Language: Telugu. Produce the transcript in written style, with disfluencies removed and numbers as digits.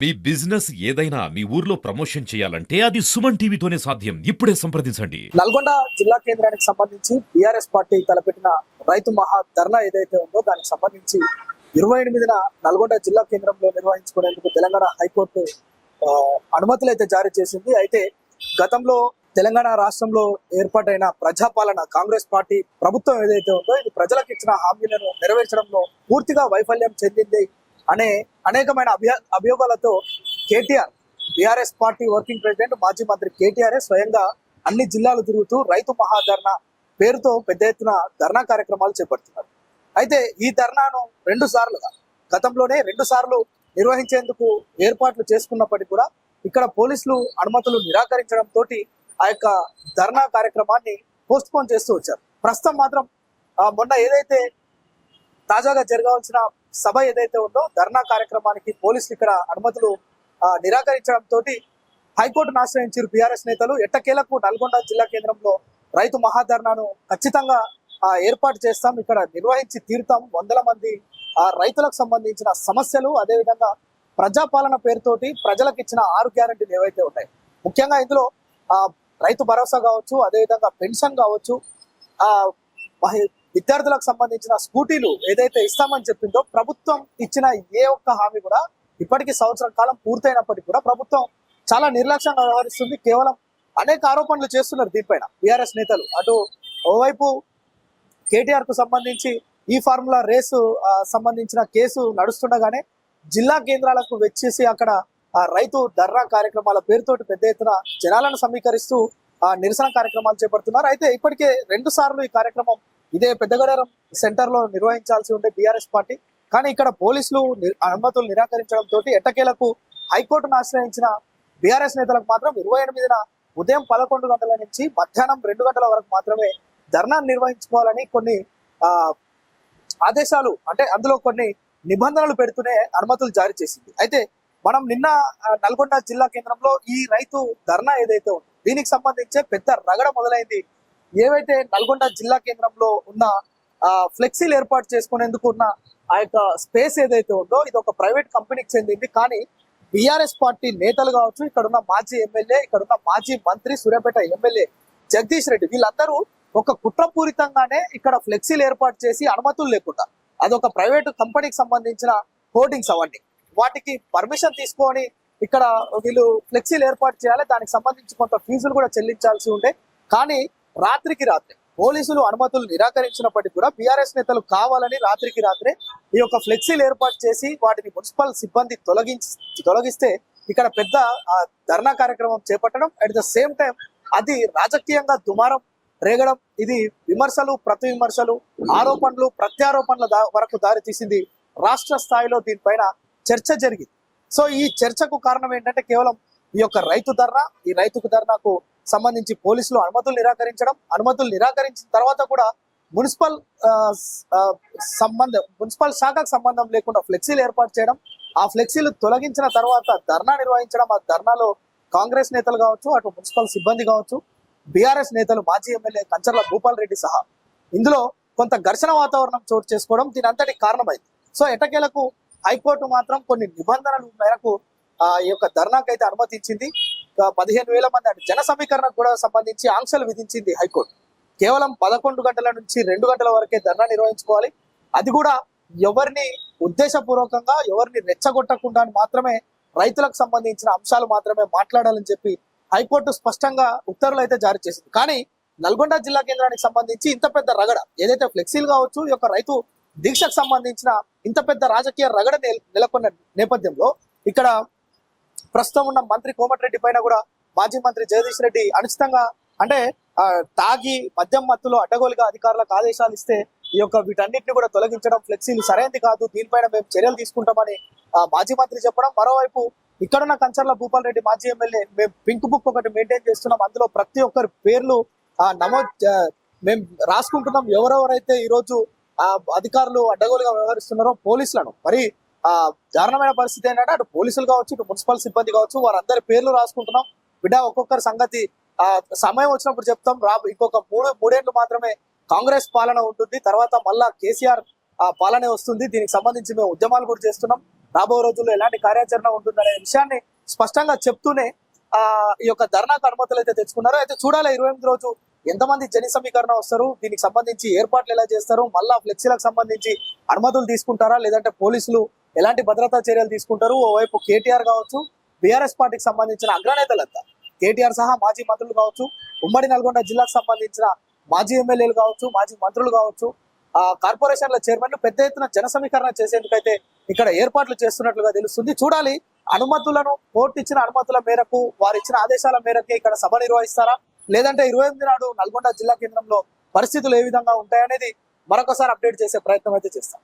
మీ బిజినెస్ ఏదైనా మీ ఊర్లో ప్రమోషన్ చేయాలంటే అది సుమన్ టీవీతోనే సాధ్యం. ఇప్పుడే సంప్రదించండి. నల్గొండ జిల్లా కేంద్రానికి సంబంధించి బీఆర్ఎస్ పార్టీ తలపెట్టిన రైతు మహా ధర్నా ఏదైతే ఉందో దానికి సంబంధించి 28న నల్గొండ జిల్లా కేంద్రంలో నిర్వహించుకునేందుకు తెలంగాణ హైకోర్టు అనుమతులు అయితే జారీ చేసింది. అయితే గతంలో తెలంగాణ రాష్ట్రంలో ఏర్పాటైన ప్రజాపాలన కాంగ్రెస్ పార్టీ ప్రభుత్వం ఏదైతే ఉందో ఇది ప్రజలకు ఇచ్చిన హామీలను నెరవేర్చడంలో పూర్తిగా వైఫల్యం చెందింది అనే అనేకమైన అభియోగాలతో KTR BRS party working president మాజీ మంత్రి కేటీఆర్ స్వయంగా అన్ని జిల్లాలు తిరుగుతూ రైతు మహాధర్నా పేరుతో పెద్ద ఎత్తున ధర్నా కార్యక్రమాలు చేపడుతున్నారు. అయితే ఈ ధర్నాను గతంలోనే 2 సార్లు నిర్వహించేందుకు ఏర్పాట్లు చేసుకున్నప్పటికీ కూడా ఇక్కడ పోలీసులు అనుమతులు నిరాకరించడంతో ఆ యొక్క ధర్నా కార్యక్రమాన్ని పోస్ట్ పోన్ చేస్తూ వచ్చారు. ప్రస్తుతం మాత్రం మొన్న ఏదైతే తాజాగా జరగాల్సిన సభ ఏదైతే ఉందో ధర్నా కార్యక్రమానికి పోలీసులు ఇక్కడ అనుమతులు నిరాకరించడంతో హైకోర్టును ఆశ్రయించారు బీఆర్ఎస్ నేతలు. ఎట్టకేలకు నల్గొండ జిల్లా కేంద్రంలో రైతు మహాధర్నాను ఖచ్చితంగా ఏర్పాటు చేస్తాం, ఇక్కడ నిర్వహించి తీరుతాం. వందల మంది రైతులకు సంబంధించిన సమస్యలు, అదేవిధంగా ప్రజాపాలన పేరుతోటి ప్రజలకు ఇచ్చిన 6 గ్యారెంటీలు ఏవైతే ఉన్నాయి, ముఖ్యంగా ఇందులో రైతు భరోసా కావచ్చు, అదేవిధంగా పెన్షన్ కావచ్చు, విద్యార్థులకు సంబంధించిన స్కూటీలు ఏదైతే ఇస్తామని చెప్పిందో ప్రభుత్వం ఇచ్చిన ఏ ఒక్క హామీ కూడా ఇప్పటికీ సంవత్సరం కాలం పూర్తయినప్పటికీ కూడా ప్రభుత్వం చాలా నిర్లక్ష్యంగా వ్యవహరిస్తుంది. కేవలం అనేక ఆరోపణలు చేస్తున్నారు దీనిపైన బీఆర్ఎస్ నేతలు. అటు ఓవైపు కేటీఆర్ కు సంబంధించి ఈ ఫార్ములా రేసు సంబంధించిన కేసు నడుస్తుండగానే జిల్లా కేంద్రాలకు వచ్చేసి అక్కడ రైతు ధర్నా కార్యక్రమాల పేరుతోటి పెద్ద ఎత్తున జనాలను సమీకరిస్తూ నిరసన కార్యక్రమాలు చేపడుతున్నారు. అయితే ఇప్పటికే 2 సార్లు ఈ కార్యక్రమం ఇదే పెద్దగడారం సెంటర్ లో నిర్వహించాల్సి ఉండే బీఆర్ఎస్ పార్టీ, కానీ ఇక్కడ పోలీసులు అనుమతులు నిరాకరించడంతో ఎట్టకేలకు హైకోర్టును ఆశ్రయించిన బీఆర్ఎస్ నేతలకు మాత్రం 28న ఉదయం 11 గంటల నుంచి మధ్యాహ్నం 2 గంటల వరకు మాత్రమే ధర్నా నిర్వహించుకోవాలని కొన్ని ఆదేశాలు, అంటే అందులో కొన్ని నిబంధనలు పెడుతూనే అనుమతులు జారీ చేసింది. అయితే మనం నిన్న నల్గొండ జిల్లా కేంద్రంలో ఈ రైతు ధర్నా ఏదైతే ఉందో దీనికి సంబంధించే పెద్ద రగడ మొదలైంది. ఏవైతే నల్గొండ జిల్లా కేంద్రంలో ఉన్న ఫ్లెక్సీలు ఏర్పాటు చేసుకునేందుకు ఉన్న ఆ యొక్క స్పేస్ ఏదైతే ఉందో ఇది ఒక ప్రైవేట్ కంపెనీకి చెందింది. కానీ బీఆర్ఎస్ పార్టీ నేతలు కావచ్చు, ఇక్కడున్న మాజీ ఎమ్మెల్యే, ఇక్కడున్న మాజీ మంత్రి, సూర్యాపేట ఎమ్మెల్యే జగదీష్ రెడ్డి, వీళ్ళందరూ ఒక కుట్రపూరితంగానే ఇక్కడ ఫ్లెక్సీలు ఏర్పాటు చేసి అనుమతులు లేకుండా, అదొక ప్రైవేట్ కంపెనీకి సంబంధించిన హోర్డింగ్స్ అవన్నీ, వాటికి పర్మిషన్ తీసుకొని ఇక్కడ వీళ్ళు ఫ్లెక్సీలు ఏర్పాటు చేయాలి. దానికి సంబంధించి కొంత ఫీజులు కూడా చెల్లించాల్సి ఉండే. కానీ రాత్రికి రాత్రి పోలీసులు అనుమతులు నిరాకరించినప్పటికీ కూడా బీఆర్ఎస్ నేతలు కావాలని రాత్రికి రాత్రే ఈ యొక్క ఫ్లెక్సీలు ఏర్పాటు చేసి వాటిని మున్సిపల్ సిబ్బంది తొలగిస్తే ఇక్కడ పెద్ద ధర్నా కార్యక్రమం చేపట్టడం, అట్ ద సేమ్ టైం అది రాజకీయంగా దుమారం రేగడం, ఇది విమర్శలు, ప్రతి విమర్శలు, ఆరోపణలు, ప్రత్యారోపణల వరకు దారి తీసింది. రాష్ట్ర స్థాయిలో దీనిపైన చర్చ జరిగింది. సో ఈ చర్చకు కారణం ఏంటంటే కేవలం ఈ యొక్క రైతు ధర్నా, ఈ రైతుకు ధర్నాకు సంబంధించి పోలీసులు అనుమతులు నిరాకరించిన తర్వాత కూడా మున్సిపల్ శాఖకు సంబంధం లేకుండా ఫ్లెక్సీలు ఏర్పాటు చేయడం, ఆ ఫ్లెక్సీలు తొలగించిన తర్వాత ధర్నా నిర్వహించడం. ఆ ధర్నాలో కాంగ్రెస్ నేతలు కావచ్చు, అటు మున్సిపల్ సిబ్బంది కావచ్చు, బీఆర్ఎస్ నేతలు, మాజీ ఎమ్మెల్యే కంచర్ల భూపాల్ రెడ్డి సహా ఇందులో కొంత ఘర్షణ వాతావరణం చోటు చేసుకోవడం దీని అంతటి కారణమైంది. సో ఎటకేలకు హైకోర్టు మాత్రం కొన్ని నిబంధనల మేరకు ఈ యొక్క ధర్నాకు అయితే అనుమతించింది. 15,000 మంది అంటే జన సమీకరణకు కూడా సంబంధించి ఆంక్షలు విధించింది హైకోర్టు. కేవలం 11 గంటల నుంచి 2 గంటల వరకే ధర్నా నిర్వహించుకోవాలి. అది కూడా ఎవరిని ఉద్దేశపూర్వకంగా, ఎవరిని రెచ్చగొట్టకుండా మాత్రమే రైతులకు సంబంధించిన అంశాలు మాత్రమే మాట్లాడాలని చెప్పి హైకోర్టు స్పష్టంగా ఉత్తర్వులు అయితే జారీ చేసింది. కానీ నల్గొండ జిల్లా కేంద్రానికి సంబంధించి ఇంత పెద్ద రగడ ఏదైతే ఫ్లెక్సీలు కావచ్చు, ఈ యొక్క రైతు దీక్షకు సంబంధించిన ఇంత పెద్ద రాజకీయ రగడ నెలకొన్న నేపథ్యంలో ఇక్కడ ప్రస్తుతం ఉన్న మంత్రి కోమటిరెడ్డి పైన కూడా మాజీ మంత్రి జగదీష్ రెడ్డి అనుచితంగా, అంటే తాగి మద్యం మత్తులో అడ్డగోలుగా అధికారులకు ఆదేశాలు ఇస్తే ఈ యొక్క వీటన్నిటిని కూడా తొలగించడం, ఫ్లెక్సీలు సరైనది కాదు, దీనిపైన మేము చర్యలు తీసుకుంటామని మాజీ మంత్రి చెప్పడం. మరోవైపు ఇక్కడున్న కంచర్ల భూపాల్ రెడ్డి మాజీ ఎమ్మెల్యే, మేము పింక్ బుక్ ఒకటి మెయింటైన్ చేస్తున్నాం, అందులో ప్రతి ఒక్కరి పేర్లు మేము రాసుకుంటున్నాం, ఎవరెవరైతే ఈరోజు అధికారులు అడ్డగోలుగా వ్యవహరిస్తున్నారో పోలీసులను. మరి దారుణమైన పరిస్థితి ఏంటంటే అటు పోలీసులు కావచ్చు, ఇటు మున్సిపల్ సిబ్బంది కావచ్చు, వారందరి పేర్లు రాసుకుంటున్నాం. బిడ్డ ఒక్కొక్కరి సంగతి సమయం వచ్చినప్పుడు చెప్తాం. ఇంకొక 3 మాత్రమే కాంగ్రెస్ పాలన ఉంటుంది, తర్వాత మళ్ళా కేసీఆర్ పాలనే వస్తుంది. దీనికి సంబంధించి మేము ఉద్యమాలు కూడా చేస్తున్నాం. రాబోయే రోజుల్లో ఎలాంటి కార్యాచరణ ఉంటుందనే విషయాన్ని స్పష్టంగా చెప్తూనే ఈ యొక్క ధర్నాకు అనుమతులు అయితే తెచ్చుకున్నారు. అయితే చూడాలి 28 రోజు ఎంతమంది జన సమీకరణ వస్తారు, దీనికి సంబంధించి ఏర్పాట్లు ఎలా చేస్తారు, మళ్ళా ఫ్లెక్సీలకు సంబంధించి అనుమతులు తీసుకుంటారా లేదంటే పోలీసులు ఎలాంటి భద్రతా చర్యలు తీసుకుంటారు. ఓవైపు కేటీఆర్ కావచ్చు, బీఆర్ఎస్ పార్టీకి సంబంధించిన అగ్రనేతలంతా కేటీఆర్ సహా మాజీ మంత్రులు కావచ్చు, ఉమ్మడి నల్గొండ జిల్లాకు సంబంధించిన మాజీ ఎమ్మెల్యేలు కావచ్చు, మాజీ మంత్రులు కావచ్చు, కార్పొరేషన్ల చైర్మన్లు పెద్ద ఎత్తున జన సమీకరణ చేసేందుకైతే ఇక్కడ ఏర్పాట్లు చేస్తున్నట్లుగా తెలుస్తుంది. చూడాలి అనుమతులను కోర్టు ఇచ్చిన అనుమతుల మేరకు, వారు ఇచ్చిన ఆదేశాల మేరకే ఇక్కడ సభ నిర్వహిస్తారా లేదంటే 28 నాడు నల్గొండ జిల్లా కేంద్రంలో పరిస్థితులు ఏ విధంగా ఉంటాయనేది మరొకసారి అప్డేట్ చేసే ప్రయత్నం అయితే చేస్తాం.